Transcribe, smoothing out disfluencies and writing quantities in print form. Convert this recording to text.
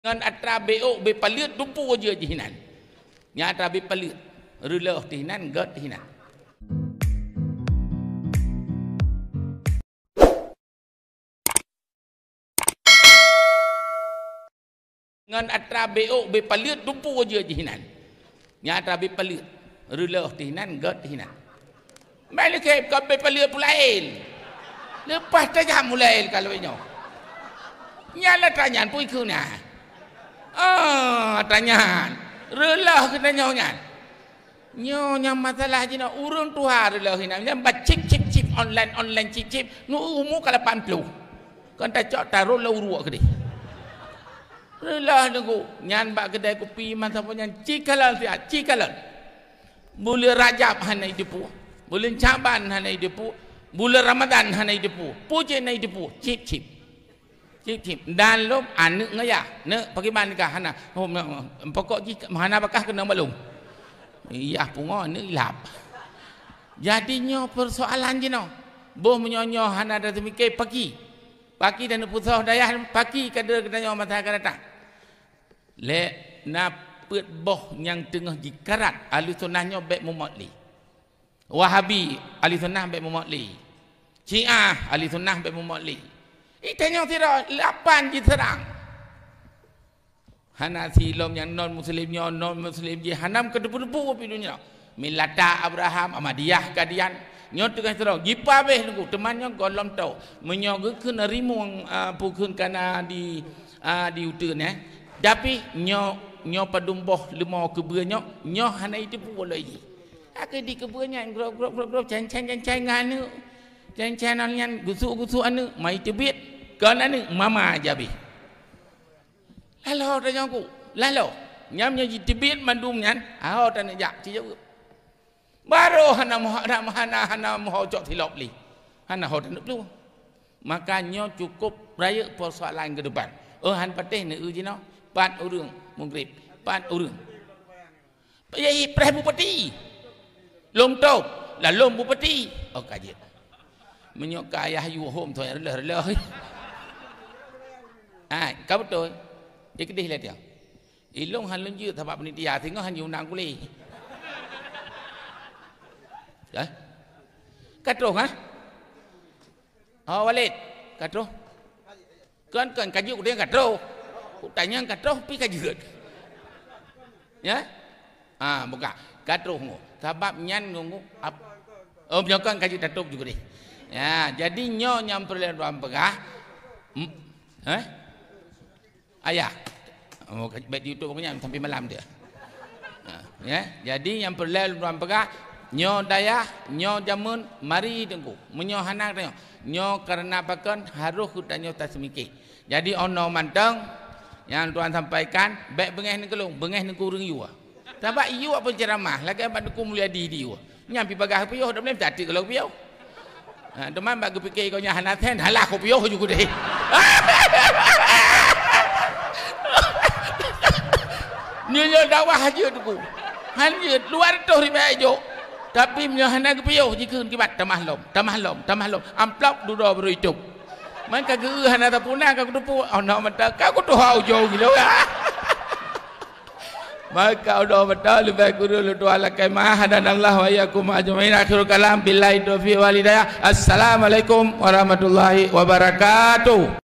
Ngan atra beok be palit dupu aja jihinan. Nya atra be palit. Ruleh tihinan god tihinan. Ngan atra beok be palit dupu aja jihinan. Nya atra be palit. Ruleh tihinan god tihinan. Balik ke be palit pulail. Lepas tajam mulai kalau inyo. Nyala tanyaan pui ku na. Tanyaan. Relah kena nyonya. Nyonya masalah jina urun tuha relah hina. Nyamba chip online chip. Nu umu kala 80. Kan ta cok taruh lau ruak ke di. Relah nunggu nyan bak kedai kopi masa punya cikalan siat cikalan. Bulan Rajab hanai depu. Bulan Syaban hanai depu. Bulan Ramadan hanai depu. Puja hanai depu. Chip. Dan lom anak ngaya. Nak bagaimana kah hana? Pokok jika hana bakah kena malum. Iya pungo ni lap. Jadinya persoalan je no. Boh menyonyo hana dah mikir pagi. Pagi dan pusah dayah pagi kada kedanya masa akan datang. Le na pet boh yang tengah dikarat ahli sunnahnya baik mumatli. Wahabi ahli sunnah baik mumatli. Syiah ahli sunnah baik mumatli. Itanya tidak 8 je serang. Hana silom yang non muslim je hanam ke depu-depu api dunia. Milata Abraham Ahmadiyah kadian nyot tengah serang. Jipa beh nunggu temannya golom tau. Menyoga ke nerimung pukun kana di utun ya. Tapi nyo padumboh lemau kebunya nyo hana itu pu boleh. Ak di kebunya grop cancang nganu. Cancang yang gusuk anu mai tebit kan anu mama aja bi. Lalu tanya aku, lalu nyamnya tebit mandum nyan, tanya jak cijau. Baru hana mau cok tilop li. Hana nak lu. Makanya cukup raya persoalan ke depan. Han patih ne ujino 4 orang maghrib, 4 orang. Yai pres bupati. Lom tau, la lom bupati. Kajet. Menyok ayah you home thôi leh. Kau betul. Dia kedih lah dia. Ilong han lunjut sebab penitia tengok han yunang kuli. Katro ha? Walid, katro. Kan kajuk dia katro. Tanya katro pi kajuk. Ya? Buka. Katro ngo. Sebab nyan ngungu menyokan kajuk tatup juga deh. Ya, jadi nyo yang perlu ruang pegah. Ayah. Baik di YouTube punya sampai malam dia. Ya, jadi yang perlu ruang pegah nyo dayah, nyo jamun mari tengku. Menyo hanak tengok. Nyo karena pakan harus hutannya tak semikir. Jadi ono mantang yang tuan sampaikan baik bengeh ni kelung, bengeh ni kurang you. Sebab you apa ceramah, lagi apa duku mulia di you. Nyampi pegah piyo dah boleh jadi kalau piyo. Teman bagi fikir kau nya hanaten halah kau piyo juga deh. Nyo dakwah aja tu. Hanya luar tu riba ajo. Tapi nyo hana piyo jika kibat tamah lom. Amplop duduk beruitup. Maka ge hana tapuna kau tu ono mata kau tu hau jauh gila. Maka udah betul lebih guru tu ala kemah dan Allah wa yakum ajmain akhir kalam billahi taufiq wal hidayah. Assalamualaikum warahmatullahi wabarakatuh.